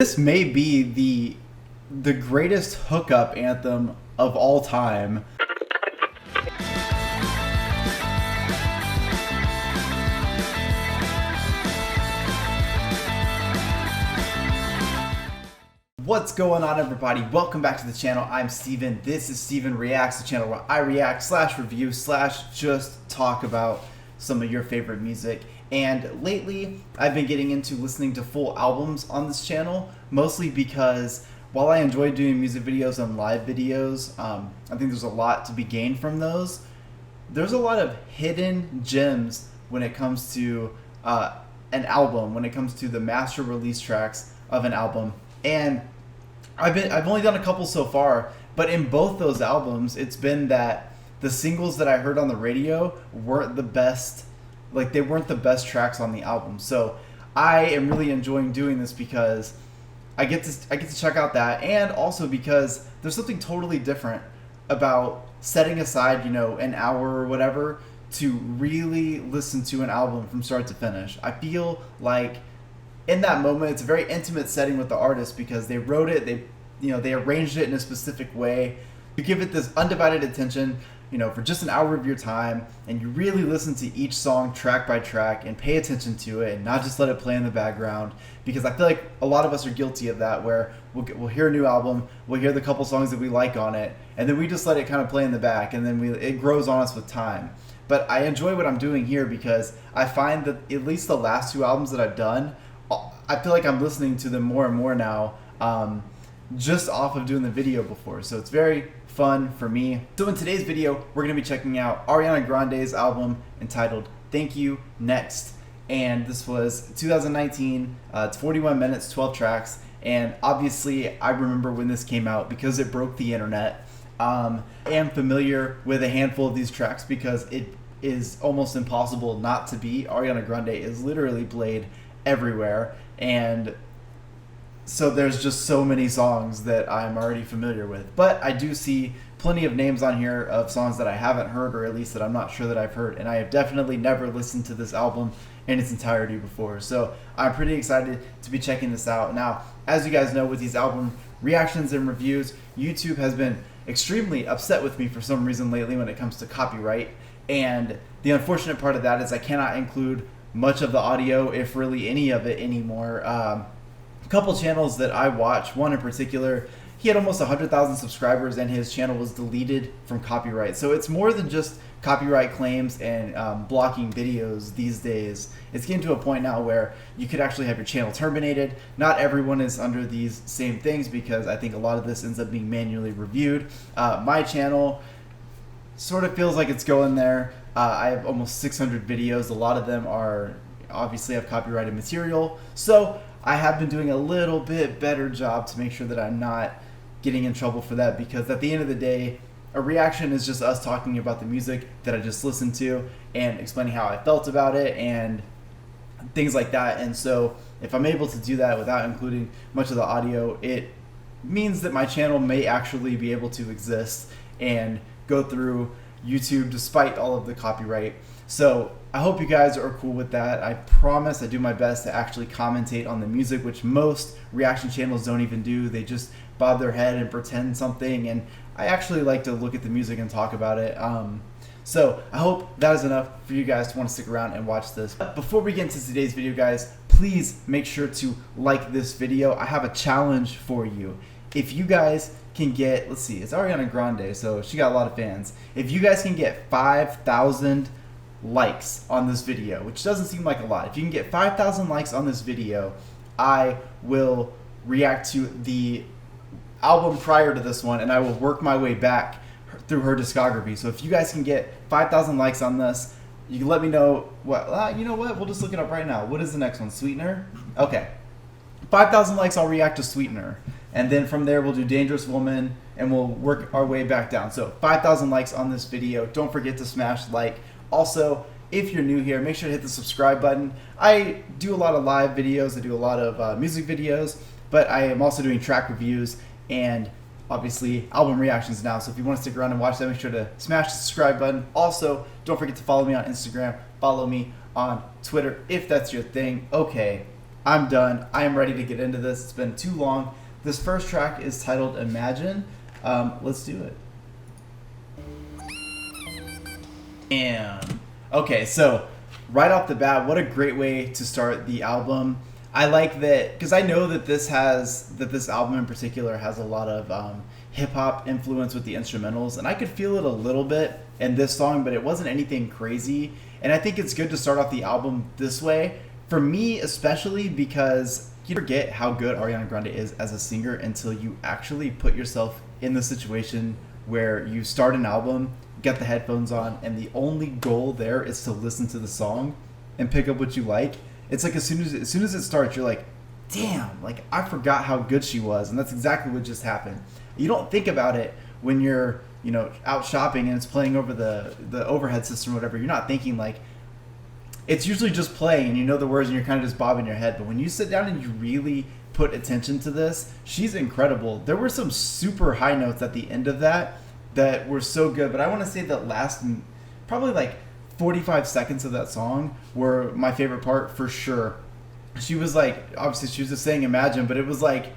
This may be the greatest hookup anthem of all time. What's going on, everybody? Welcome back to the channel. I'm Steven. This is Steven Reacts, the channel where I react / review / just talk about some of your favorite music. And lately, I've been getting into listening to full albums on this channel, mostly because while I enjoy doing music videos and live videos, I think there's a lot to be gained from those. There's a lot of hidden gems when it comes to an album, when it comes to the master release tracks of an album. And I've only done a couple so far, but in both those albums, it's been that the singles that I heard on the radio weren't the best. Like, they weren't the best tracks on the album. So I am really enjoying doing this because I get to check out that, and also because there's something totally different about setting aside, an hour or whatever to really listen to an album from start to finish. I feel like in that moment it's a very intimate setting with the artist because they wrote it, they arranged it in a specific way. You give it this undivided attention, for just an hour of your time, and you really listen to each song track by track and pay attention to it and not just let it play in the background, because I feel like a lot of us are guilty of that, where we'll hear a new album, we'll hear the couple songs that we like on it, and then we just let it kind of play in the back, and then it grows on us with time. But I enjoy what I'm doing here because I find that at least the last two albums that I've done, I feel like I'm listening to them more and more now, just off of doing the video before. So it's very fun for me. So in today's video, we're going to be checking out Ariana Grande's album entitled Thank You Next. And this was 2019. It's 41 minutes, 12 tracks. And obviously, I remember when this came out because it broke the internet. I am familiar with a handful of these tracks because it is almost impossible not to be. Ariana Grande is literally played everywhere. And so there's just so many songs that I'm already familiar with. But I do see plenty of names on here of songs that I haven't heard, or at least that I'm not sure that I've heard. And I have definitely never listened to this album in its entirety before. So I'm pretty excited to be checking this out. Now, as you guys know, with these album reactions and reviews, YouTube has been extremely upset with me for some reason lately when it comes to copyright. And the unfortunate part of that is I cannot include much of the audio, if really any of it anymore. A couple channels that I watch, one in particular, he had almost 100,000 subscribers and his channel was deleted from copyright. So it's more than just copyright claims and blocking videos these days. It's getting to a point now where you could actually have your channel terminated. Not everyone is under these same things because I think a lot of this ends up being manually reviewed. My channel sort of feels like it's going there. I have almost 600 videos. A lot of them are obviously have copyrighted material. So I have been doing a little bit better job to make sure that I'm not getting in trouble for that, because at the end of the day, a reaction is just us talking about the music that I just listened to and explaining how I felt about it and things like that. And so if I'm able to do that without including much of the audio, it means that my channel may actually be able to exist and go through YouTube despite all of the copyright. So I hope you guys are cool with that. I promise I do my best to actually commentate on the music, which most reaction channels don't even do. They just bob their head and pretend something, and I actually like to look at the music and talk about it. So I hope that is enough for you guys to want to stick around and watch this. But before we get into today's video, guys, please make sure to like this video. I have a challenge for you. If you guys can get, let's see, it's Ariana Grande, so she got a lot of fans. If you guys can get 5,000 likes on this video, which doesn't seem like a lot, if you can get 5,000 likes on this video, I will react to the album prior to this one, and I will work my way back through her discography. So if you guys can get 5,000 likes on this, you can let me know what, you know what, we'll just look it up right now. What is the next one? Sweetener? Okay. 5,000 likes, I'll react to Sweetener. And then from there, we'll do Dangerous Woman, and we'll work our way back down. So 5,000 likes on this video. Don't forget to smash like. Also, if you're new here, make sure to hit the subscribe button. I do a lot of live videos. I do a lot of music videos, but I am also doing track reviews and obviously album reactions now. So if you want to stick around and watch that, make sure to smash the subscribe button. Also, don't forget to follow me on Instagram. Follow me on Twitter if that's your thing. Okay, I'm done. I am ready to get into this. It's been too long. This first track is titled Imagine. Let's do it. And okay, so right off the bat, what a great way to start the album. I like that because I know that this album in particular has a lot of hip hop influence with the instrumentals, and I could feel it a little bit in this song, but it wasn't anything crazy. And I think it's good to start off the album this way, for me especially, because you forget how good Ariana Grande is as a singer until you actually put yourself in the situation where you start an album, get the headphones on, and the only goal there is to listen to the song and pick up what you like. It's like as soon as it starts, you're like, damn, like I forgot how good she was, and that's exactly what just happened. You don't think about it when you're, out shopping and it's playing over the overhead system or whatever. You're not thinking like, it's usually just playing and you know the words and you're kind of just bobbing your head. But when you sit down and you really put attention to this, she's incredible. There were some super high notes at the end of that were so good. But I want to say that last probably like 45 seconds of that song were my favorite part for sure. She was like, obviously she was just saying Imagine, but it was like,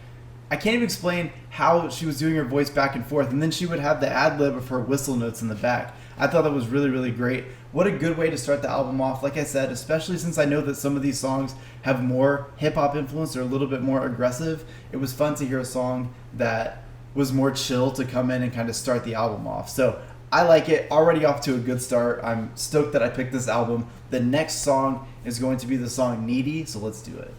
I can't even explain how she was doing her voice back and forth, and then she would have the ad-lib of her whistle notes in the back. I thought that was really, really great. What a good way to start the album off, like I said, especially since I know that some of these songs have more hip-hop influence or a little bit more aggressive. It was fun to hear a song that was more chill to come in and kind of start the album off. So I like it. Already off to a good start. I'm stoked that I picked this album. The next song is going to be the song Needy, so let's do it.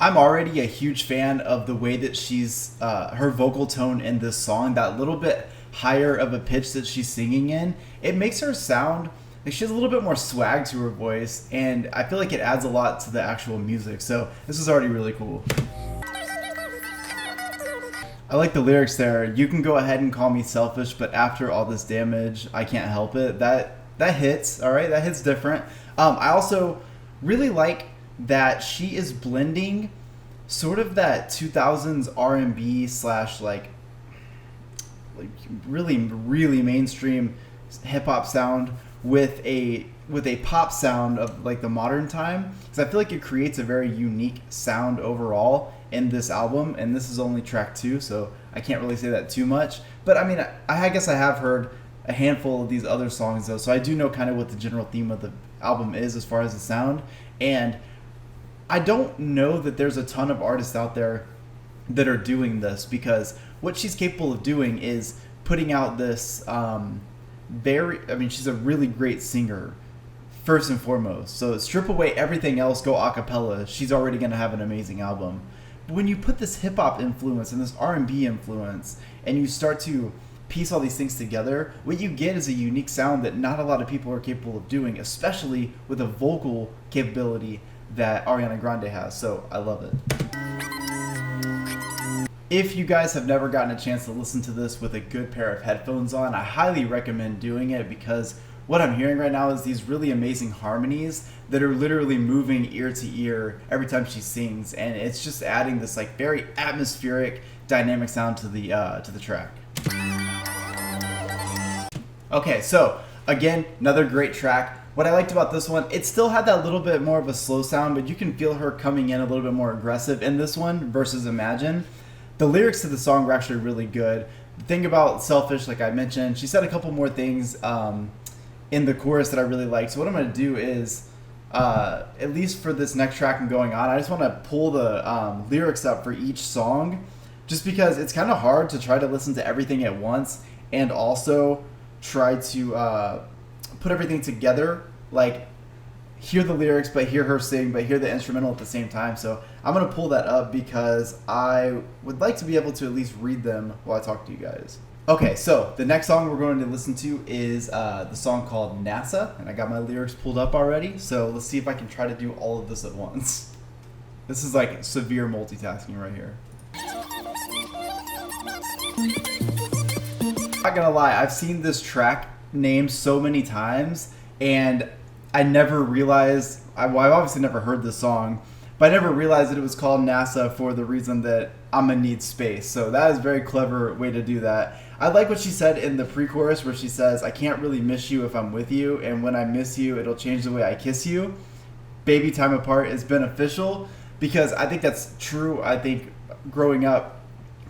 I'm already a huge fan of the way that she's, her vocal tone in this song, that little bit higher of a pitch that she's singing in. It makes her sound like she has a little bit more swag to her voice, and I feel like it adds a lot to the actual music. So this is already really cool. I like the lyrics there. You can go ahead and call me selfish, but after all this damage, I can't help it. That hits, all right? That hits different. I also really like that she is blending sort of that 2000s R&B slash like really mainstream hip hop sound with a pop sound of like the modern time, because I feel like it creates a very unique sound overall in this album. And this is only track 2, so I can't really say that too much, but I mean, I guess I have heard a handful of these other songs though, so I do know kind of what the general theme of the album is as far as the sound. And I don't know that there's a ton of artists out there that are doing this, because what she's capable of doing is putting out this she's a really great singer first and foremost. So strip away everything else, go a cappella, she's already going to have an amazing album. But when you put this hip hop influence and this R&B influence and you start to piece all these things together, what you get is a unique sound that not a lot of people are capable of doing, especially with a vocal capability that Ariana Grande has. So I love it. If you guys have never gotten a chance to listen to this with a good pair of headphones on, I highly recommend doing it, because what I'm hearing right now is these really amazing harmonies that are literally moving ear to ear every time she sings, and it's just adding this like very atmospheric, dynamic sound to the track. Okay, so again, another great track. What I liked about this one, it still had that little bit more of a slow sound, but you can feel her coming in a little bit more aggressive in this one versus Imagine. The lyrics to the song were actually really good. The thing about Selfish, like I mentioned, she said a couple more things in the chorus that I really liked. So what I'm going to do is, at least for this next track and going on, I just want to pull the lyrics up for each song, just because it's kind of hard to try to listen to everything at once and also try to put everything together, like hear the lyrics but hear her sing but hear the instrumental at the same time. So I'm going to pull that up because I would like to be able to at least read them while I talk to you guys. Okay, so the next song we're going to listen to is the song called NASA, and I got my lyrics pulled up already, so let's see if I can try to do all of this at once. This is like severe multitasking right here. Not gonna lie, I've seen this track named so many times, and I never realized, I've obviously never heard this song, but I never realized that it was called NASA for the reason that I'm gonna need space. So that is a very clever way to do that. I like what she said in the pre-chorus where she says, I can't really miss you if I'm with you, and when I miss you, it'll change the way I kiss you. Baby time apart is beneficial, because I think that's true. I think growing up,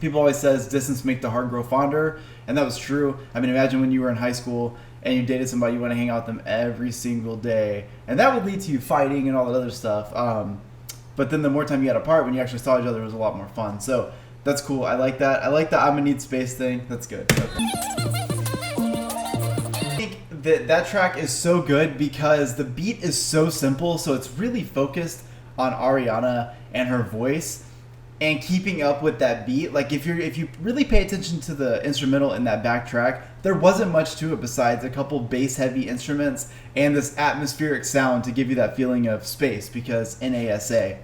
people always says distance make the heart grow fonder, and that was true. I mean, imagine when you were in high school and you dated somebody, you want to hang out with them every single day, and that would lead to you fighting and all that other stuff. But then the more time you had apart, when you actually saw each other, it was a lot more fun. So that's cool. I like that. I like the I'm gonna need space thing. That's good. Okay. I think that track is so good because the beat is so simple, so it's really focused on Ariana and her voice and keeping up with that beat. Like if you really pay attention to the instrumental in that back track, there wasn't much to it besides a couple bass heavy instruments and this atmospheric sound to give you that feeling of space, because NASA.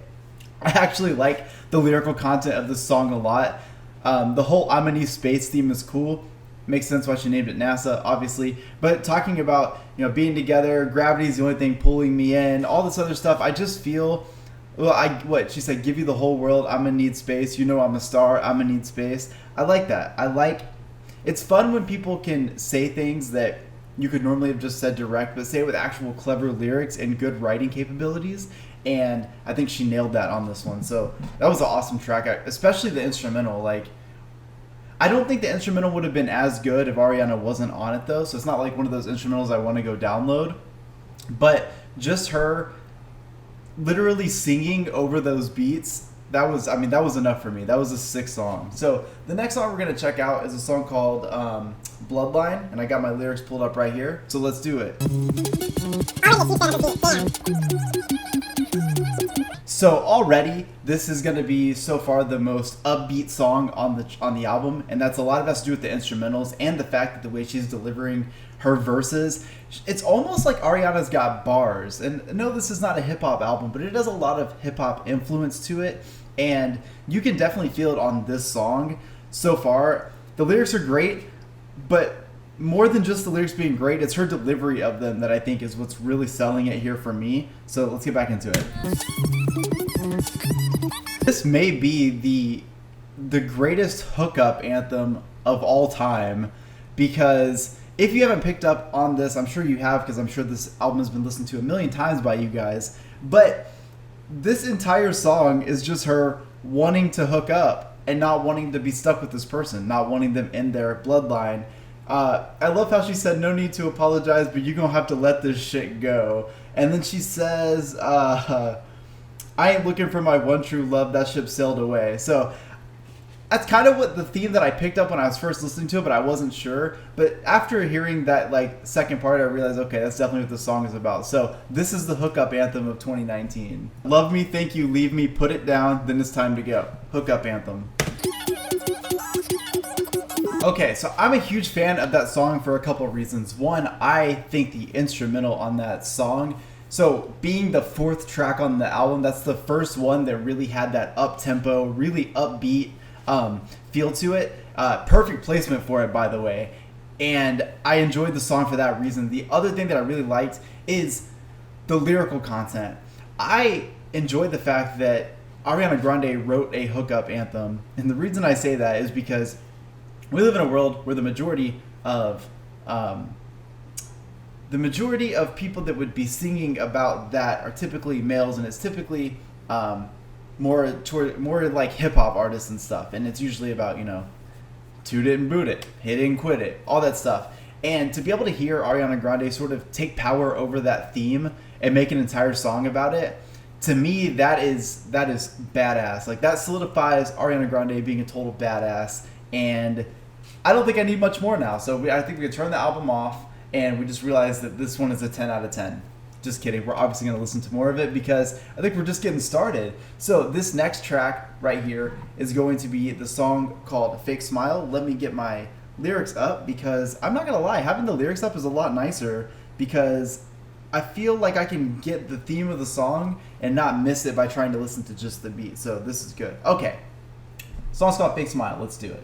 I actually like the lyrical content of this song a lot. The whole I'm gonna need space theme is cool. Makes sense why she named it NASA, obviously. But talking about, you know, being together, gravity's the only thing pulling me in, all this other stuff, I just feel, well, what she said, give you the whole world, I'm gonna need space, you know I'm a star, I'm gonna need space. I like that. It's fun when people can say things that you could normally have just said direct, but say it with actual clever lyrics and good writing capabilities. And I think she nailed that on this one. So that was an awesome track, especially the instrumental. Like, I don't think the instrumental would have been as good if Ariana wasn't on it, though. So it's not like one of those instrumentals I want to go download. But just her literally singing over those beats, that was enough for me. That was a sick song. So the next song we're going to check out is a song called Bloodline. And I got my lyrics pulled up right here. So let's do it. So already, this is going to be so far the most upbeat song on the album, and that's a lot of has to do with the instrumentals and the fact that the way she's delivering her verses, it's almost like Ariana's got bars. And no, this is not a hip hop album, but it has a lot of hip hop influence to it, and you can definitely feel it on this song so far. The lyrics are great, but more than just the lyrics being great, it's her delivery of them that I think is what's really selling it here for me. So let's get back into it. This may be the greatest hookup anthem of all time, because if you haven't picked up on this, I'm sure you have, because I'm sure this album has been listened to a million times by you guys, but this entire song is just her wanting to hook up and not wanting to be stuck with this person, not wanting them in their bloodline. I love how she said, no need to apologize, but you're going to have to let this shit go. And then she says, I ain't looking for my one true love, that ship sailed away. So that's kind of what the theme that I picked up when I was first listening to it, but I wasn't sure. But after hearing that second part, I realized, okay, that's definitely what the song is about. So this is the hookup anthem of 2019. Love me, thank you, leave me, put it down, then it's time to go. Hookup anthem. Okay, so I'm a huge fan of that song for a couple of reasons. One, I think the instrumental on that song, so being the fourth track on the album, that's the first one that really had that up-tempo, really upbeat feel to it. Perfect placement for it, by the way. And I enjoyed the song for that reason. The other thing that I really liked is the lyrical content. I enjoyed the fact that Ariana Grande wrote a hookup anthem. And the reason I say that is because we live in a world where the majority of people that would be singing about that are typically males, and it's typically more like hip hop artists and stuff, and it's usually about, you know, toot it and boot it, hit it and quit it, all that stuff. And to be able to hear Ariana Grande sort of take power over that theme and make an entire song about it, to me, that is badass. Like, that solidifies Ariana Grande being a total badass. And I don't think I need much more now. So I think we can turn the album off, and we just realize that this one is a 10 out of 10. Just kidding. We're obviously going to listen to more of it because I think we're just getting started. So this next track right here is going to be the song called Fake Smile. Let me get my lyrics up, because I'm not going to lie, having the lyrics up is a lot nicer, because I feel like I can get the theme of the song and not miss it by trying to listen to just the beat. So this is good. Okay. Song's called Fake Smile. Let's do it.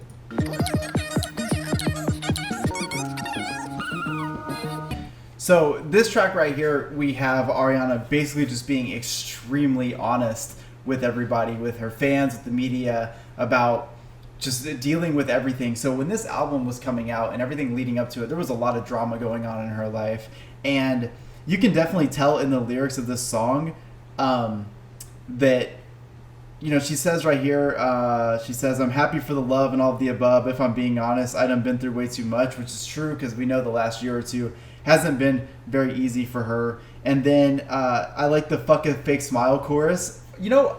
So this track right here, we have Ariana basically just being extremely honest with everybody, with her fans, with the media, about just dealing with everything. So when this album was coming out and everything leading up to it, there was a lot of drama going on in her life. And you can definitely tell in the lyrics of this song that, you know, she says right here, she says, I'm happy for the love and all of the above. If I'm being honest, I done been through way too much, which is true because we know the last year or two hasn't been very easy for her. And then I like the fuck a fake smile chorus. You know,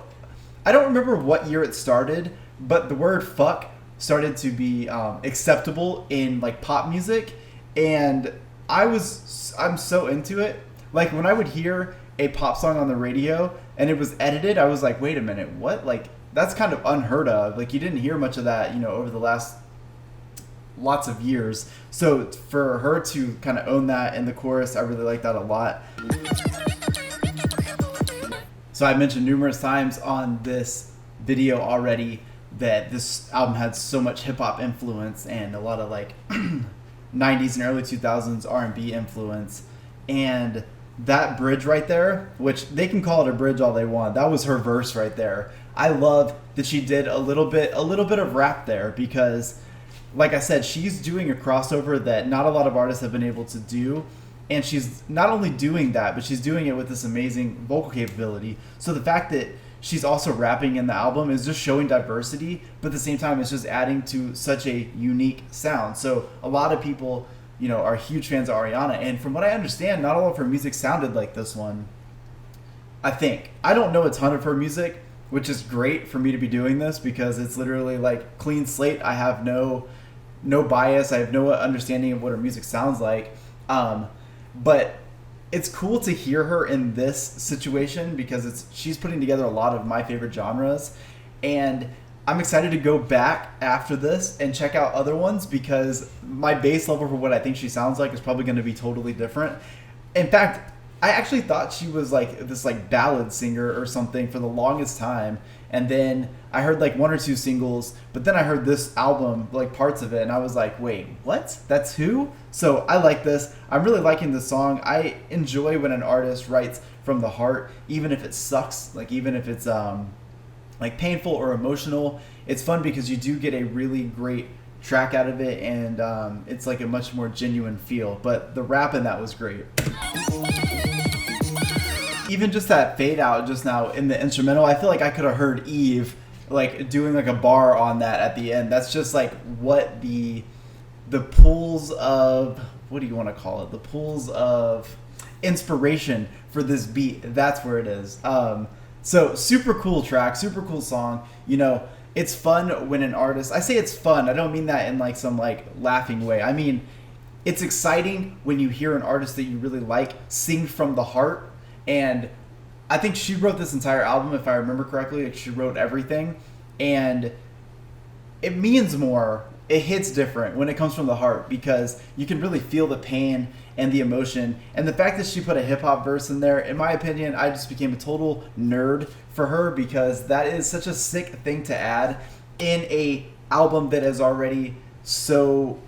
I don't remember what year it started, but the word fuck started to be acceptable in like pop music, and I'm so into it. Like when I would hear a pop song on the radio and it was edited, I was like, wait a minute, what? Like that's kind of unheard of. Like you didn't hear much of that, you know, over the last lots of years. So for her to kind of own that in the chorus, I really like that a lot. So I mentioned numerous times on this video already that this album had so much hip-hop influence and a lot of like 90s and early 2000s R&B influence. And that bridge right there, which they can call it a bridge all they want, that was her verse right there. I love that she did a little bit of rap there because, like I said, she's doing a crossover that not a lot of artists have been able to do. And she's not only doing that, but she's doing it with this amazing vocal capability. So the fact that she's also rapping in the album is just showing diversity, but at the same time, it's just adding to such a unique sound. So a lot of people, you know, are huge fans of Ariana. And from what I understand, not all of her music sounded like this one. I think. I don't know a ton of her music, which is great for me to be doing this because it's literally like clean slate. I have no bias. I have no understanding of what her music sounds like. But it's cool to hear her in this situation because she's putting together a lot of my favorite genres, and I'm excited to go back after this and check out other ones because my base level for what I think she sounds like is probably going to be totally different. In fact, I actually thought she was like this like ballad singer or something for the longest time, and then I heard like one or two singles, but then I heard this album, like parts of it, and I was like, wait, what? That's who? So I like this. I'm really liking this song. I enjoy when an artist writes from the heart, even if it sucks, like even if it's like painful or emotional. It's fun because you do get a really great track out of it, and it's like a much more genuine feel. But the rap in that was great. Even just that fade out just now in the instrumental, I feel like I could have heard Eve like doing like a bar on that at the end. That's just like what the pools of, what do you want to call it? The pools of inspiration for this beat. That's where it is. So super cool track, super cool song. You know, it's fun when an artist, I say it's fun, I don't mean that in like some like laughing way. I mean, it's exciting when you hear an artist that you really like sing from the heart. And I think she wrote this entire album, if I remember correctly. Like she wrote everything, and it means more. It hits different when it comes from the heart because you can really feel the pain and the emotion. And the fact that she put a hip hop verse in there, in my opinion, I just became a total nerd for her because that is such a sick thing to add in a album that is already so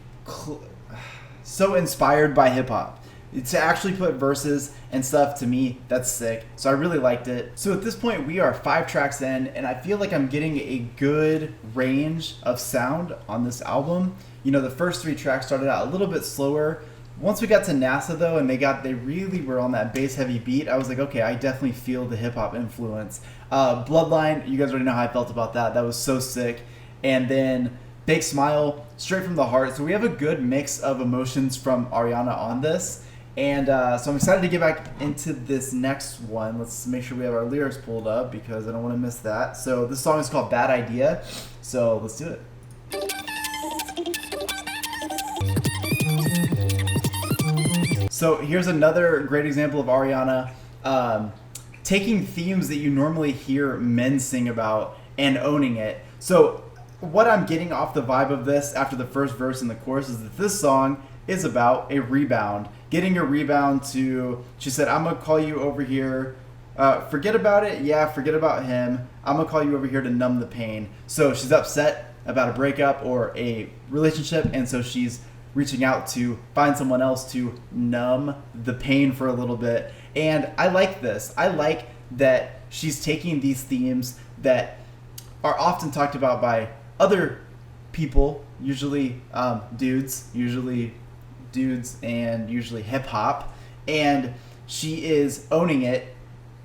inspired by hip hop. To actually put verses and stuff, to me, that's sick. So I really liked it. So at this point, we are 5 tracks in, and I feel like I'm getting a good range of sound on this album. You know, the first 3 tracks started out a little bit slower. Once we got to NASA, though, and they really were on that bass-heavy beat, I was like, okay, I definitely feel the hip-hop influence. Bloodline, you guys already know how I felt about that. That was so sick. And then Big Smile, straight from the heart. So we have a good mix of emotions from Ariana on this. And so I'm excited to get back into this next one. Let's make sure we have our lyrics pulled up because I don't want to miss that. So this song is called Bad Idea. So let's do it. So here's another great example of Ariana taking themes that you normally hear men sing about and owning it. So what I'm getting off the vibe of this after the first verse in the chorus is that this song is about a rebound. Getting a rebound to, she said, I'm going to call you over here. Forget about it. Yeah, forget about him. I'm going to call you over here to numb the pain. So she's upset about a breakup or a relationship, and so she's reaching out to find someone else to numb the pain for a little bit. And I like this. I like that she's taking these themes that are often talked about by other people, usually dudes and usually hip hop, and she is owning it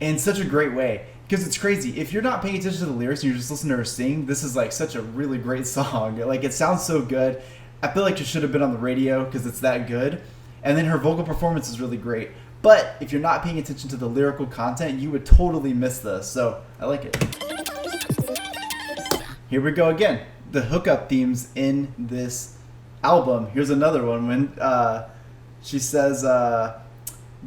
in such a great way. Because it's crazy. If you're not paying attention to the lyrics and you're just listening to her sing, this is like such a really great song. Like, it sounds so good. I feel like it should have been on the radio because it's that good. And then her vocal performance is really great. But if you're not paying attention to the lyrical content, you would totally miss this. So I like it. Here we go again. The hookup themes in this album. Here's another one when she says,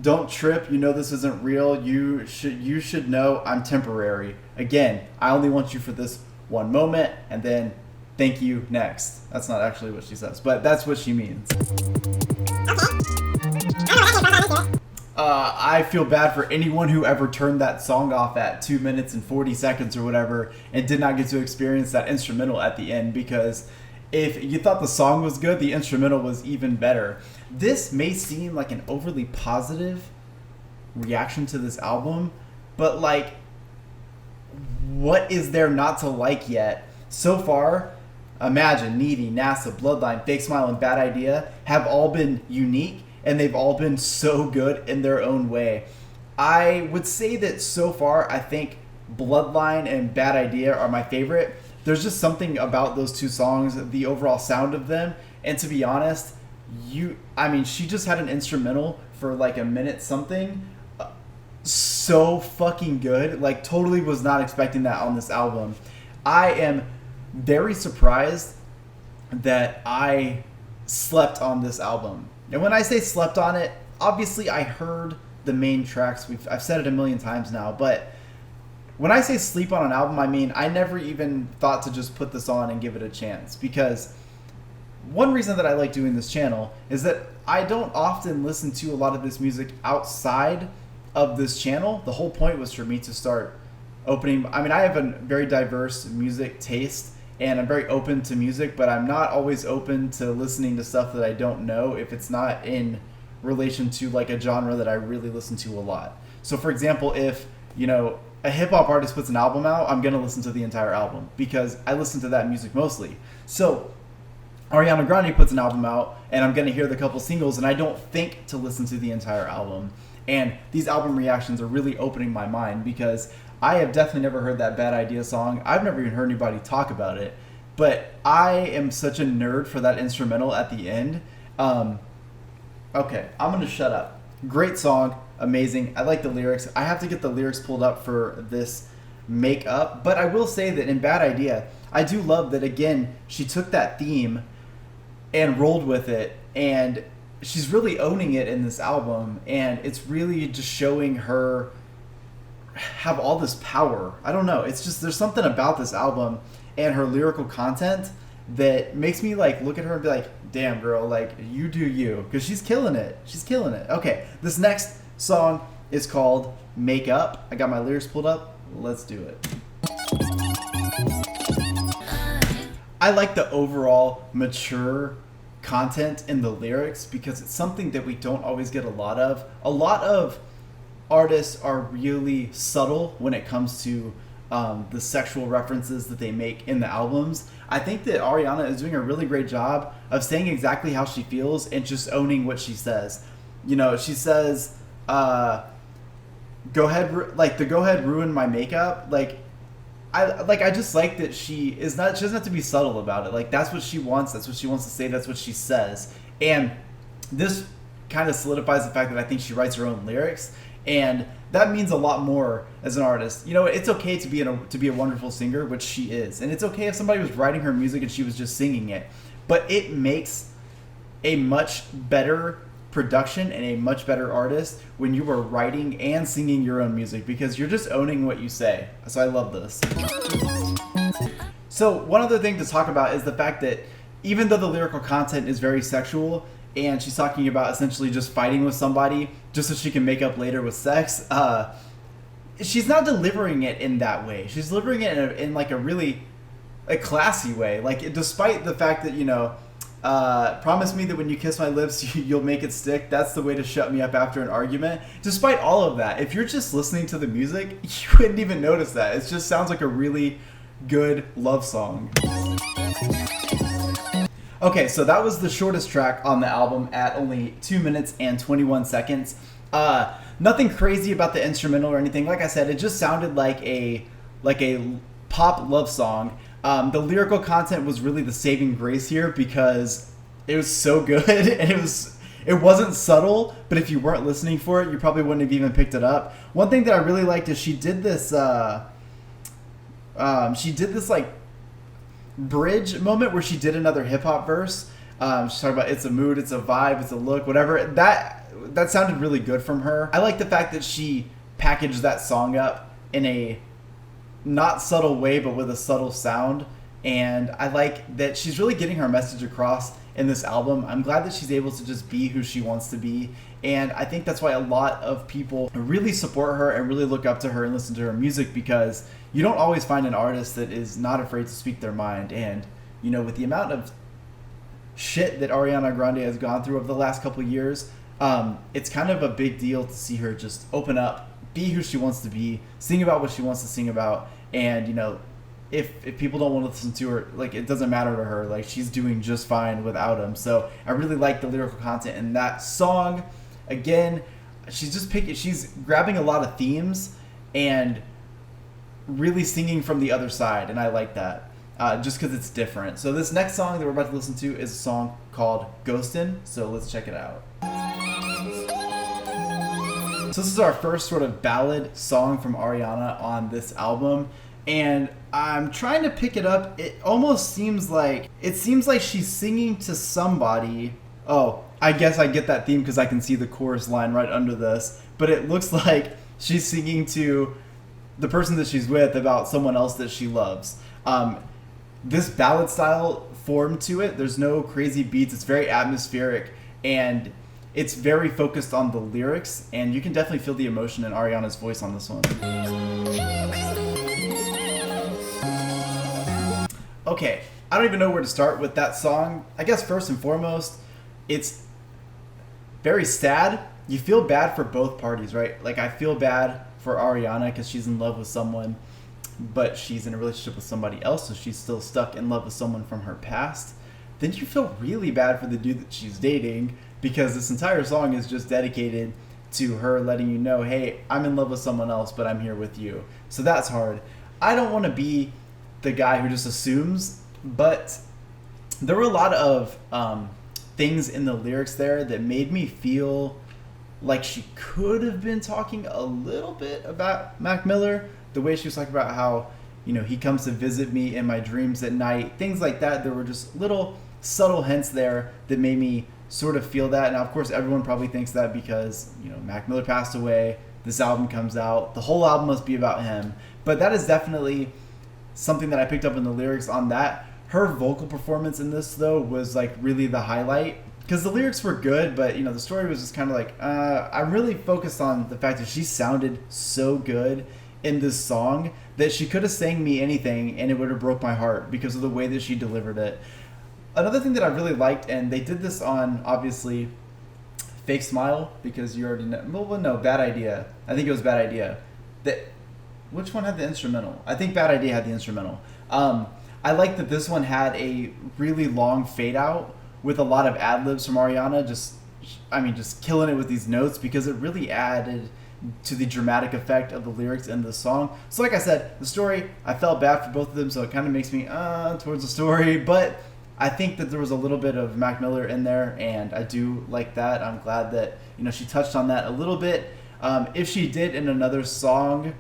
"Don't trip, you know this isn't real. You should know I'm temporary. Again, I only want you for this one moment, and then thank you next." That's not actually what she says, but that's what she means. I feel bad for anyone who ever turned that song off at 2 minutes and 40 seconds or whatever and did not get to experience that instrumental at the end, because if you thought the song was good, the instrumental was even better. This may seem like an overly positive reaction to this album, but like, what is there not to like yet? So far, Imagine, Needy, NASA, Bloodline, Fake Smile, and Bad Idea have all been unique, and they've all been so good in their own way. I would say that so far, I think Bloodline and Bad Idea are my favorite. There's just something about those two songs, the overall sound of them, and to be honest, she just had an instrumental for like a minute something, so fucking good. Like, totally was not expecting that on this album. I am very surprised that I slept on this album. And when I say slept on it, obviously I heard the main tracks. I've said it a million times now, but when I say sleep on an album, I mean I never even thought to just put this on and give it a chance, because one reason that I like doing this channel is that I don't often listen to a lot of this music outside of this channel. The whole point was for me to start opening. I mean, I have a very diverse music taste and I'm very open to music, but I'm not always open to listening to stuff that I don't know if it's not in relation to like a genre that I really listen to a lot. So for example, if, a hip hop artist puts an album out, I'm going to listen to the entire album because I listen to that music mostly. So Ariana Grande puts an album out and I'm going to hear the couple singles and I don't think to listen to the entire album. And these album reactions are really opening my mind because I have definitely never heard that Bad Idea song. I've never even heard anybody talk about it. But I am such a nerd for that instrumental at the end. Okay, I'm going to shut up. Great song. Amazing. I like the lyrics. I have to get the lyrics pulled up for this Makeup. But I will say that in Bad Idea, I do love that, again, she took that theme and rolled with it. And she's really owning it in this album. And it's really just showing her have all this power. I don't know. It's just, there's something about this album and her lyrical content that makes me like look at her and be like, damn girl, like you do you, because she's killing it. She's killing it. Okay, this next song is called Makeup. I got my lyrics pulled up. Let's do it. I like the overall mature content in the lyrics because it's something that we don't always get a lot of. A lot of artists are really subtle when it comes to the sexual references that they make in the albums. I think that Ariana is doing a really great job of saying exactly how she feels and just owning what she says. She says, go ahead ruin my makeup. I just like that she doesn't have to be subtle about it. Like, that's what she wants. That's what she wants to say. That's what she says. And this kind of solidifies the fact that I think she writes her own lyrics. And that means a lot more as an artist. It's okay to be a wonderful singer, which she is. And it's okay if somebody was writing her music and she was just singing it. But it makes a much better production and a much better artist when you are writing and singing your own music, because you're just owning what you say. So I love this. So one other thing to talk about is the fact that even though the lyrical content is very sexual, and she's talking about essentially just fighting with somebody just so she can make up later with sex, she's not delivering it in that way. She's delivering it in like a really classy way. Like, despite the fact that, promise me that when you kiss my lips, you'll make it stick. That's the way to shut me up after an argument. Despite all of that, if you're just listening to the music, you wouldn't even notice that. It just sounds like a really good love song. Okay, so that was the shortest track on the album at only 2 minutes and 21 seconds. Nothing crazy about the instrumental or anything. Like I said, it just sounded like a pop love song. The lyrical content was really the saving grace here because it was so good and it wasn't subtle, but if you weren't listening for it, you probably wouldn't have even picked it up. One thing that I really liked is she did this like bridge moment where she did another hip hop verse. She's talking about it's a mood, it's a vibe, it's a look, whatever. That sounded really good from her. I like the fact that she packaged that song up in a not subtle way, but with a subtle sound. And I like that she's really getting her message across in this album. I'm glad that she's able to just be who she wants to be. And I think that's why a lot of people really support her and really look up to her and listen to her music, because you don't always find an artist that is not afraid to speak their mind. And, you know, with the amount of shit that Ariana Grande has gone through over the last couple of years, it's kind of a big deal to see her just open up, be who she wants to be, sing about what she wants to sing about. And, you know, if people don't want to listen to her, like, it doesn't matter to her. Like, she's doing just fine without him. So I really like the lyrical content in that song. Again, she's grabbing a lot of themes and really singing from the other side, and I like that. Just because it's different. So this next song that we're about to listen to is a song called Ghostin', so let's check it out. So this is our first sort of ballad song from Ariana on this album, and I'm trying to pick it up. It seems like she's singing to somebody. Oh, I guess I get that theme because I can see the chorus line right under this, but it looks like she's singing to the person that she's with about someone else that she loves. This ballad style form to it, there's no crazy beats, it's very atmospheric, and it's very focused on the lyrics, and you can definitely feel the emotion in Ariana's voice on this one. Okay, I don't even know where to start with that song. I guess first and foremost, it's very sad. You feel bad for both parties, right? Like, I feel bad for Ariana because she's in love with someone, but she's in a relationship with somebody else, so she's still stuck in love with someone from her past. Then you feel really bad for the dude that she's dating, because this entire song is just dedicated to her letting you know, hey, I'm in love with someone else, but I'm here with you. So that's hard. I don't want to be the guy who just assumes, but there were a lot of things in the lyrics there that made me feel like she could have been talking a little bit about Mac Miller. The way she was talking about how, you know, he comes to visit me in my dreams at night, things like that. There were just little subtle hints there that made me sort of feel that. Now, of course, everyone probably thinks that because, you know, Mac Miller passed away, this album comes out, the whole album must be about him. But that is definitely something that I picked up in the lyrics on that. Her vocal performance in this, though, was like really the highlight, because the lyrics were good, but, you know, the story was just kind of like, I really focused on the fact that she sounded so good in this song that she could have sang me anything and it would have broke my heart because of the way that she delivered it. Another thing that I really liked, and they did this on, obviously, Fake Smile, because you already know. Well, no, Bad Idea. I think it was Bad Idea. Which one had the instrumental? I think Bad Idea had the instrumental. I like that this one had a really long fade out with a lot of ad-libs from Ariana, just killing it with these notes, because it really added to the dramatic effect of the lyrics in the song. So like I said, the story, I felt bad for both of them, so it kind of makes me towards the story, but I think that there was a little bit of Mac Miller in there, and I do like that. I'm glad that, you know, she touched on that a little bit. If she did in another song,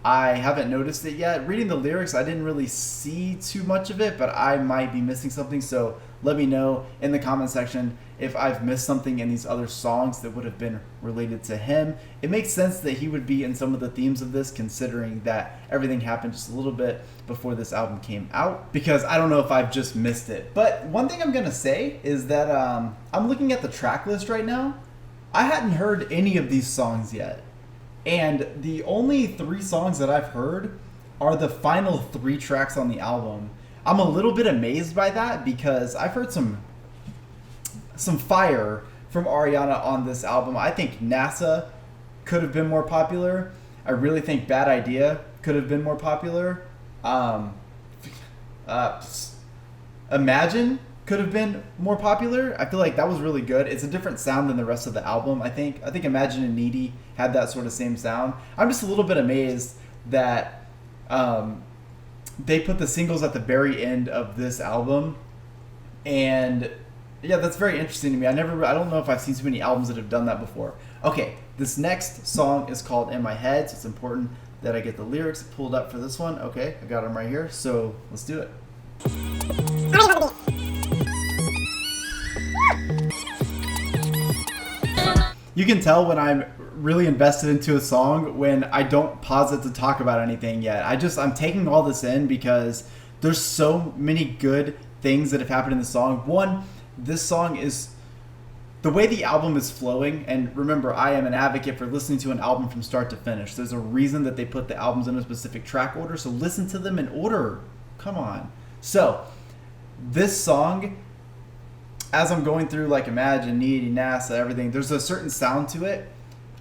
I haven't noticed it yet. Reading the lyrics, I didn't really see too much of it, but I might be missing something, so let me know in the comment section if I've missed something in these other songs that would have been related to him. It makes sense that he would be in some of the themes of this, considering that everything happened just a little bit before this album came out, because I don't know if I've just missed it. But one thing I'm going to say is that I'm looking at the track list right now. I hadn't heard any of these songs yet. And the only 3 songs that I've heard are the final 3 tracks on the album. I'm a little bit amazed by that, because I've heard some fire from Ariana on this album. I think NASA could have been more popular. I really think Bad Idea could have been more popular. Imagine could have been more popular. I feel like that was really good. It's a different sound than the rest of the album. I think Imagine and Needy had that sort of same sound. I'm just a little bit amazed that they put the singles at the very end of this album, and yeah, that's very interesting to me. I don't know if I've seen so many albums that have done that before. Okay, this next song is called In My Head, so it's important that I get the lyrics pulled up for this one. Okay, I got them right here, so let's do it. You can tell when I'm really invested into a song when I don't pause it to talk about anything yet. I'm taking all this in because there's so many good things that have happened in the song. One, this song is, the way the album is flowing, and remember, I am an advocate for listening to an album from start to finish. There's a reason that they put the albums in a specific track order, so listen to them in order. Come on. So, this song, as I'm going through like Imagine, Needy, NASA, everything, there's a certain sound to it.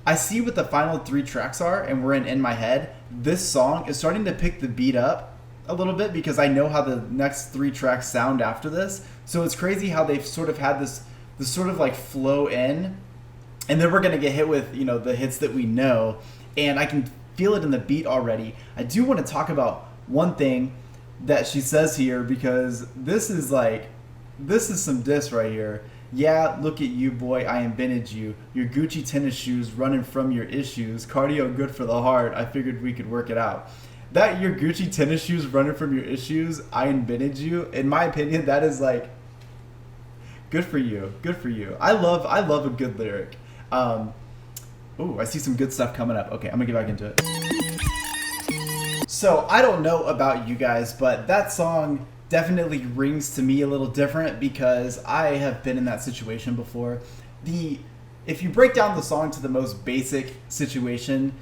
I see what the final 3 tracks are, and we're in My Head. This song is starting to pick the beat up a little bit because I know how the next 3 tracks sound after this. So it's crazy how they've sort of had this sort of like flow in, and then we're gonna get hit with, you know, the hits that we know, and I can feel it in the beat already. I do want to talk about one thing that she says here, because this is some diss right here. Yeah, look at you, boy, I invented you. Your Gucci tennis shoes running from your issues. Cardio good for the heart. I figured we could work it out. That your Gucci tennis shoes running from your issues, I invented you. In my opinion, that is like, good for you. Good for you. I love a good lyric. Ooh, I see some good stuff coming up. Okay, I'm gonna get back into it. So I don't know about you guys, but that song definitely rings to me a little different because I have been in that situation before. If you break down the song to the most basic situation,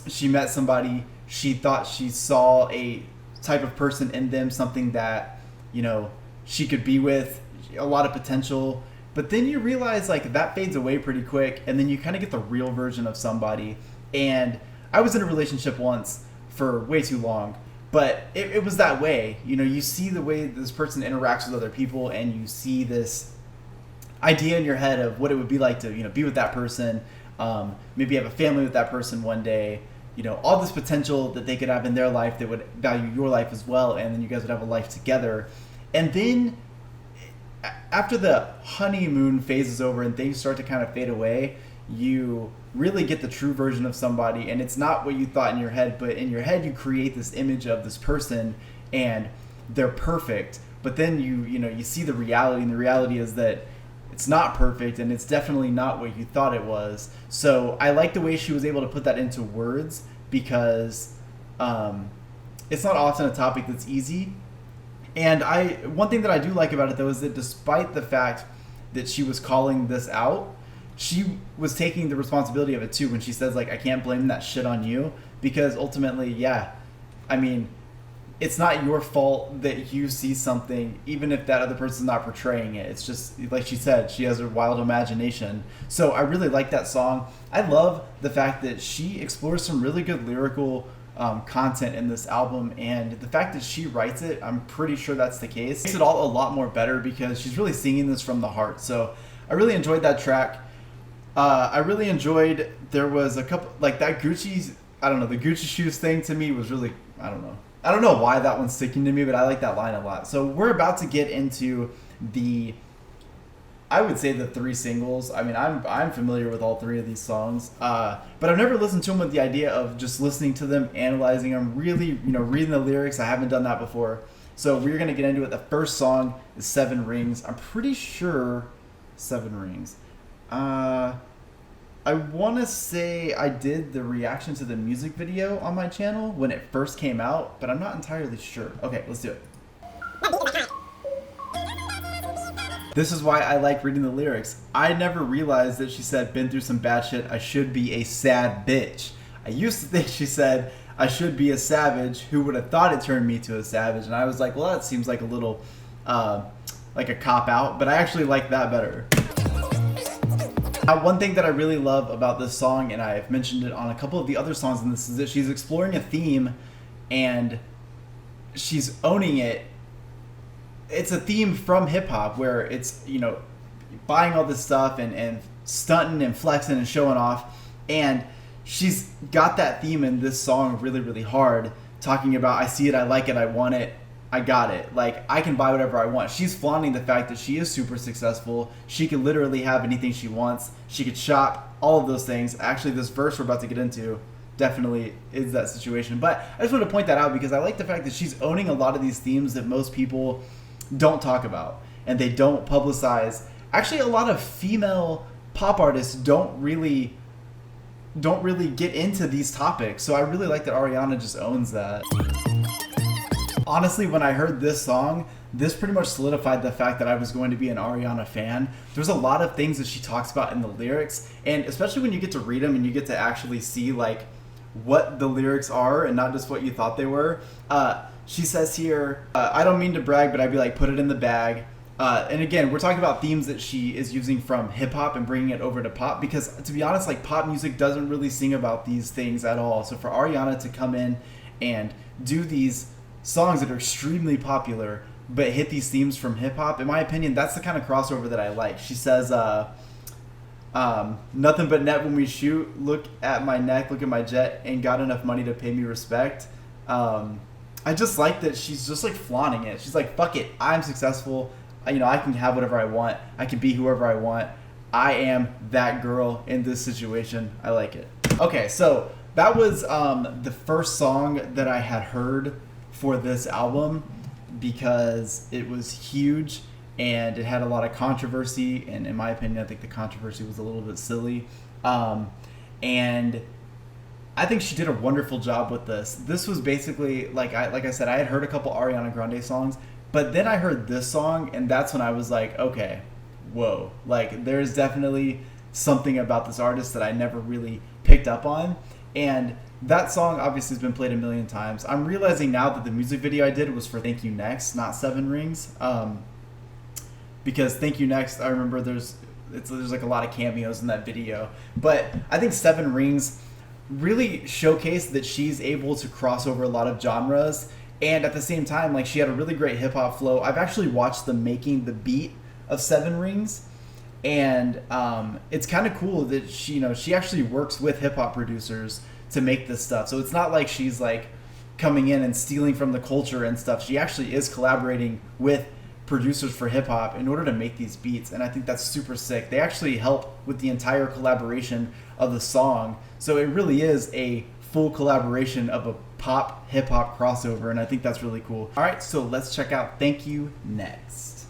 she met somebody, she thought she saw a type of person in them, something that, you know, she could be with, a lot of potential, but then you realize like that fades away pretty quick, and then you kind of get the real version of somebody. And I was in a relationship once for way too long, but it was that way. You know, you see the way this person interacts with other people, and you see this idea in your head of what it would be like to, you know, be with that person, maybe have a family with that person one day, you know, all this potential that they could have in their life that would value your life as well, and then you guys would have a life together. And then after the honeymoon phase is over and things start to kind of fade away, you really get the true version of somebody, and it's not what you thought in your head, but in your head you create this image of this person and they're perfect, but then you see the reality, and the reality is that it's not perfect, and it's definitely not what you thought it was. So I like the way she was able to put that into words, because it's not often a topic that's easy. And one thing that I do like about it, though, is that despite the fact that she was calling this out, she was taking the responsibility of it too when she says, like, I can't blame that shit on you, because ultimately, yeah, I mean, it's not your fault that you see something, even if that other person's not portraying it. It's just, like she said, she has a wild imagination. So I really like that song. I love the fact that she explores some really good lyrical content in this album, and the fact that she writes it, I'm pretty sure that's the case. It makes it all a lot more better because she's really singing this from the heart. So I really enjoyed that track. I really enjoyed, there was a couple, like that Gucci's, I don't know, the Gucci shoes thing to me was really, I don't know why that one's sticking to me, but I like that line a lot. So we're about to get into I would say the 3 singles. I mean, I'm familiar with all 3 of these songs, but I've never listened to them with the idea of just listening to them, analyzing them, really, reading the lyrics. I haven't done that before. So we're gonna get into it. The first song is 7 Rings. I'm pretty sure 7 Rings. I want to say I did the reaction to the music video on my channel when it first came out, but I'm not entirely sure. Okay, let's do it. This is why I like reading the lyrics. I never realized that she said, been through some bad shit, I should be a sad bitch. I used to think she said, I should be a savage. Who would have thought it turned me to a savage? And I was like, well, that seems like a little, like a cop-out, but I actually like that better. Now, one thing that I really love about this song, and I've mentioned it on a couple of the other songs in this, is that she's exploring a theme and she's owning it it's a theme from hip hop where it's, you know, buying all this stuff and stunting and flexing and showing off. And she's got that theme in this song really, really hard, talking about, I see it, I like it, I want it, I got it. Like, I can buy whatever I want. She's flaunting the fact that she is super successful. She can literally have anything she wants. She could shop, all of those things. Actually, this verse we're about to get into definitely is that situation. But I just want to point that out because I like the fact that she's owning a lot of these themes that most people don't talk about and they don't publicize. Actually, a lot of female pop artists don't really get into these topics. So I really like that Ariana just owns that. Honestly, when I heard this song, this pretty much solidified the fact that I was going to be an Ariana fan. There's a lot of things that she talks about in the lyrics, and especially when you get to read them and you get to actually see like what the lyrics are and not just what you thought they were. She says here, I don't mean to brag, but I'd be like, put it in the bag. And again, we're talking about themes that she is using from hip hop and bringing it over to pop, because to be honest, like, pop music doesn't really sing about these things at all. So for Ariana to come in and do these songs that are extremely popular but hit these themes from hip hop, in my opinion, that's the kind of crossover that I like. She says, nothing but net when we shoot, look at my neck, look at my jet, ain't got enough money to pay me respect. I just like that she's just like flaunting it. She's like, fuck it, I'm successful. You know, I can have whatever I want. I can be whoever I want. I am that girl in this situation. I like it. Okay, so that was the first song that I had heard for this album because it was huge and it had a lot of controversy. And in my opinion, I think the controversy was a little bit silly. And I think she did a wonderful job with this. This was basically, like I said, I had heard a couple Ariana Grande songs, but then I heard this song, and that's when I was like, okay, whoa. Like, there's definitely something about this artist that I never really picked up on. And that song obviously has been played a million times. I'm realizing now that the music video I did was for Thank You Next, not Seven Rings. Because Thank You Next, I remember there's like a lot of cameos in that video. But I think Seven Rings really showcased that she's able to cross over a lot of genres. And at the same time, like, she had a really great hip hop flow. I've actually watched them making the beat of Seven Rings, and it's kind of cool that she actually works with hip hop producers to make this stuff. So it's not like she's like coming in and stealing from the culture and stuff. She actually is collaborating with producers for hip hop in order to make these beats, and I think that's super sick. They actually help with the entire collaboration of the song, so it really is a full collaboration of a pop hip hop crossover, and I think that's really cool. All right, so let's check out Thank You Next.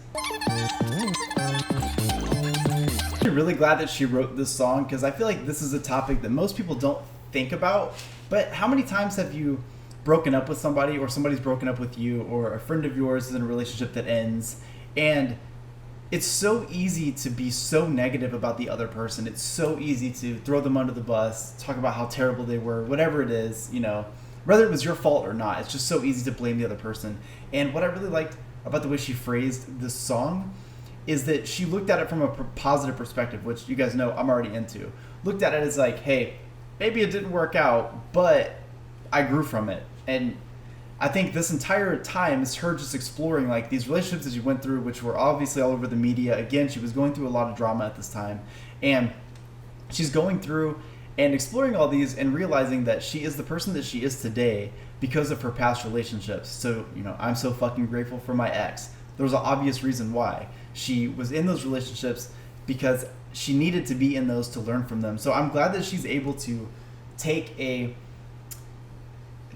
I'm really glad that she wrote this song because I feel like this is a topic that most people don't think about. But how many times have you broken up with somebody, or somebody's broken up with you, or a friend of yours is in a relationship that ends, and it's so easy to be so negative about the other person. It's so easy to throw them under the bus, talk about how terrible they were, whatever it is, whether it was your fault or not. It's just so easy to blame the other person. And what I really liked about the way she phrased this song is that she looked at it from a positive perspective, which you guys know I'm already into. Looked at it as like, hey, maybe it didn't work out, but I grew from it. And I think this entire time is her just exploring like these relationships that she went through, which were obviously all over the media. Again, she was going through a lot of drama at this time, and she's going through and exploring all these and realizing that she is the person that she is today because of her past relationships. So, I'm so fucking grateful for my ex. There was an obvious reason why. She was in those relationships because she needed to be in those to learn from them. So I'm glad that she's able to take a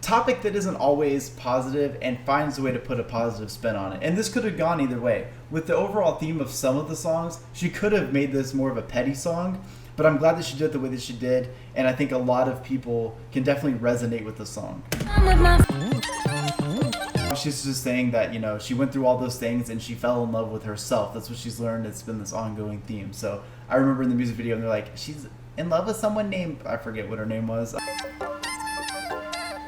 topic that isn't always positive and finds a way to put a positive spin on it. And this could have gone either way. With the overall theme of some of the songs, she could have made this more of a petty song, but I'm glad that she did it the way that she did, and I think a lot of people can definitely resonate with the song. She's just saying that, she went through all those things and she fell in love with herself. That's what she's learned. It's been this ongoing theme. So I remember in the music video, and they're like, she's in love with someone named, I forget what her name was.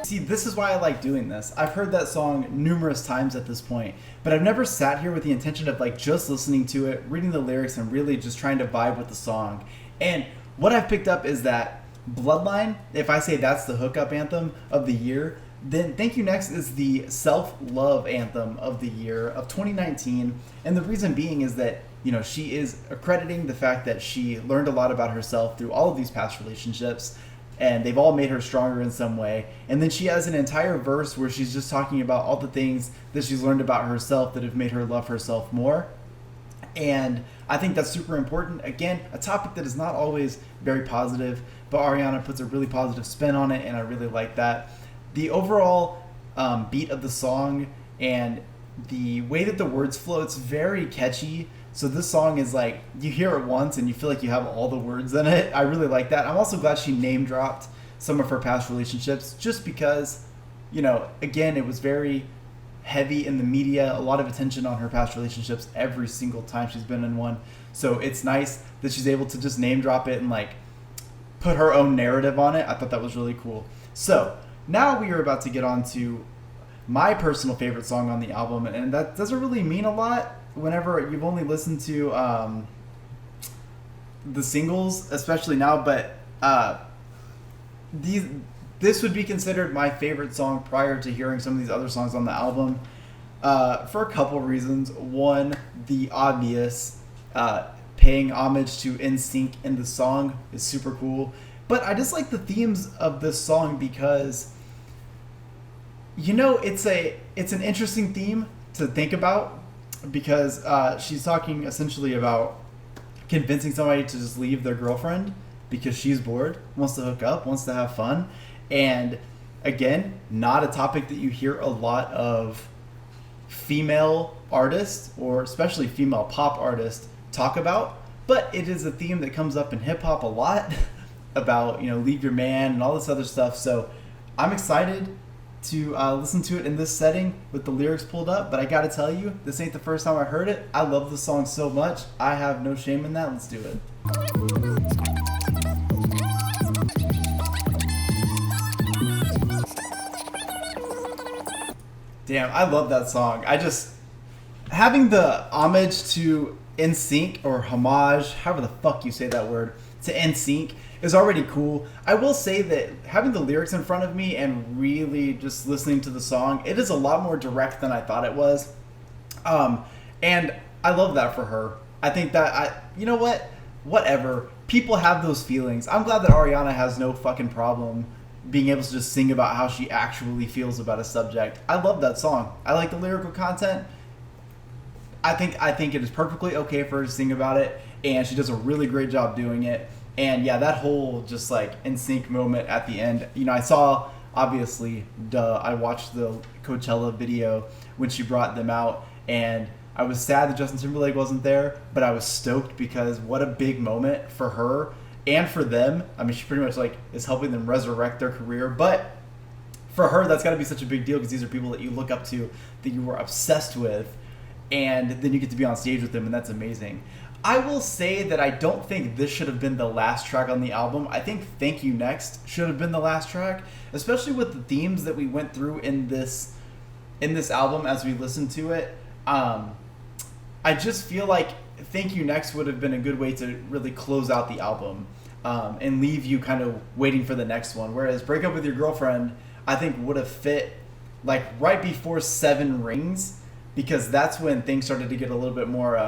See, this is why I like doing this. I've heard that song numerous times at this point, but I've never sat here with the intention of like just listening to it, reading the lyrics, and really just trying to vibe with the song. And what I've picked up is that Bloodline, if I say that's the hookup anthem of the year, then Thank You Next is the self-love anthem of the year of 2019. And the reason being is that, she is accrediting the fact that she learned a lot about herself through all of these past relationships, and they've all made her stronger in some way. And then she has an entire verse where she's just talking about all the things that she's learned about herself that have made her love herself more. And I think that's super important. Again, a topic that is not always very positive, but Ariana puts a really positive spin on it, and I really like that. The overall beat of the song and the way that the words flow, it's very catchy. So this song is like, you hear it once and you feel like you have all the words in it. I really like that. I'm also glad she name dropped some of her past relationships, just because, again, it was very heavy in the media, a lot of attention on her past relationships every single time she's been in one. So it's nice that she's able to just name drop it and like put her own narrative on it. I thought that was really cool. So now we are about to get on to my personal favorite song on the album, and that doesn't really mean a lot whenever you've only listened to the singles, especially now, but this would be considered my favorite song prior to hearing some of these other songs on the album, for a couple reasons. One, the obvious, paying homage to NSYNC in the song is super cool, but I just like the themes of this song because, it's an interesting theme to think about, because she's talking essentially about convincing somebody to just leave their girlfriend because she's bored, wants to hook up, wants to have fun. And again, not a topic that you hear a lot of female artists, or especially female pop artists, talk about, but it is a theme that comes up in hip hop a lot about, leave your man and all this other stuff. So I'm excited to listen to it in this setting with the lyrics pulled up, but I gotta tell you, this ain't the first time I heard it. I love the song so much. I have no shame in that. Let's do it. Damn, I love that song. Having the homage to NSYNC, or homage, however the fuck you say that word, to NSYNC is already cool. I will say that having the lyrics in front of me and really just listening to the song, it is a lot more direct than I thought it was. And I love that for her. I think that, you know what? Whatever. People have those feelings. I'm glad that Ariana has no fucking problem being able to just sing about how she actually feels about a subject. I love that song. I like the lyrical content. I think it is perfectly okay for her to sing about it, and she does a really great job doing it. And yeah, that whole just like NSYNC moment at the end, I saw, obviously, I watched the Coachella video when she brought them out, and I was sad that Justin Timberlake wasn't there, but I was stoked because what a big moment for her and for them. I mean, she pretty much like is helping them resurrect their career, but for her, that's got to be such a big deal because these are people that you look up to, that you were obsessed with, and then you get to be on stage with them, and that's amazing. I will say that I don't think this should have been the last track on the album. I think Thank You Next should have been the last track, especially with the themes that we went through in this album as we listened to it. I just feel like Thank You Next would have been a good way to really close out the album, and leave you kind of waiting for the next one. Whereas Break Up With Your Girlfriend, I think would have fit like right before Seven Rings, because that's when things started to get a little bit more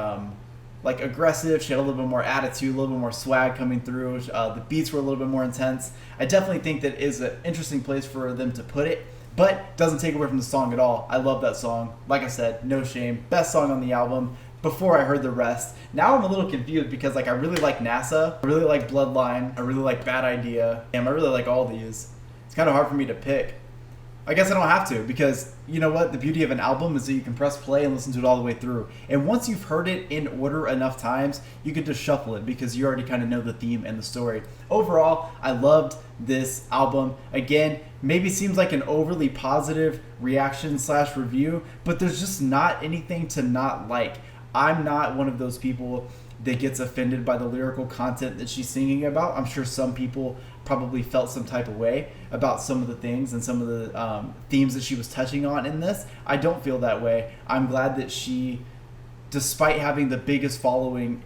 like aggressive. She had a little bit more attitude, a little bit more swag coming through. The beats were a little bit more intense. I definitely think that is an interesting place for them to put it, but doesn't take away from the song at all. I love that song. Like I said, no shame. Best song on the album before I heard the rest. Now I'm a little confused because like I really like NASA, I really like Bloodline, I really like Bad Idea, and I really like all these. It's kind of hard for me to pick. I guess I don't have to, because you know what? The beauty of an album is that you can press play and listen to it all the way through. And once you've heard it in order enough times, you can just shuffle it because you already kind of know the theme and the story. Overall, I loved this album. Again, maybe seems like an overly positive reaction / review, but there's just not anything to not like. I'm not one of those people that gets offended by the lyrical content that she's singing about. I'm sure some people probably felt some type of way about some of the things and some of the themes that she was touching on in this. I don't feel that way. I'm glad that she, despite having the biggest following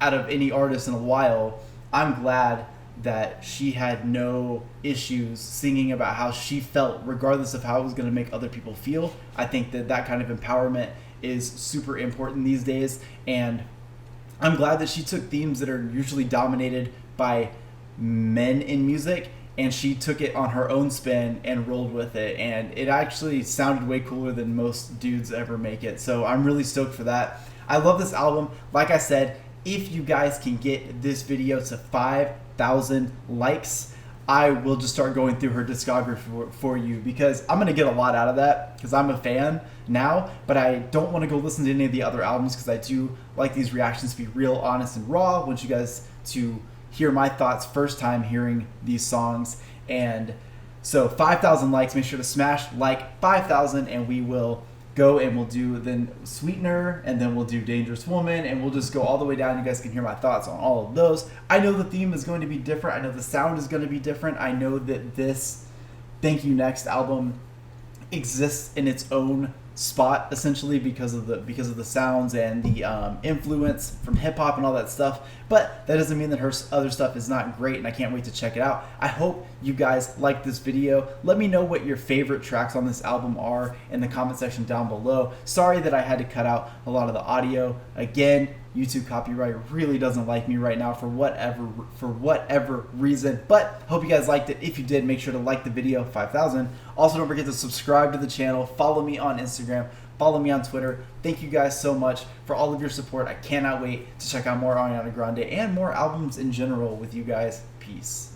out of any artist in a while, I'm glad that she had no issues singing about how she felt, regardless of how it was going to make other people feel. I think that that kind of empowerment is super important these days, and I'm glad that she took themes that are usually dominated by men in music, and she took it on her own spin and rolled with it, and it actually sounded way cooler than most dudes ever make it. So I'm really stoked for that. I love this album. Like I said, if you guys can get this video to 5,000 likes, I will just start going through her discography for you, because I'm going to get a lot out of that because I'm a fan now, but I don't want to go listen to any of the other albums because I do like these reactions to be real, honest, and raw. I want you guys to hear my thoughts first time hearing these songs. And so 5,000 likes, make sure to smash like 5,000, and we will go and we'll do then Sweetener, and then we'll do Dangerous Woman, and we'll just go all the way down. You guys can hear my thoughts on all of those. I know the theme is going to be different. I know the sound is going to be different. I know that this Thank You Next album exists in its own spot, essentially, because of the sounds and the influence from hip hop and all that stuff. But that doesn't mean that her other stuff is not great, and I can't wait to check it out. I hope you guys like this video. Let me know what your favorite tracks on this album are in the comment section down below. Sorry that I had to cut out a lot of the audio. Again, YouTube copyright really doesn't like me right now for whatever reason, but hope you guys liked it. If you did, make sure to like the video, 5,000. Also, don't forget to subscribe to the channel, follow me on Instagram, follow me on Twitter. Thank you guys so much for all of your support. I cannot wait to check out more Ariana Grande and more albums in general with you guys. Peace.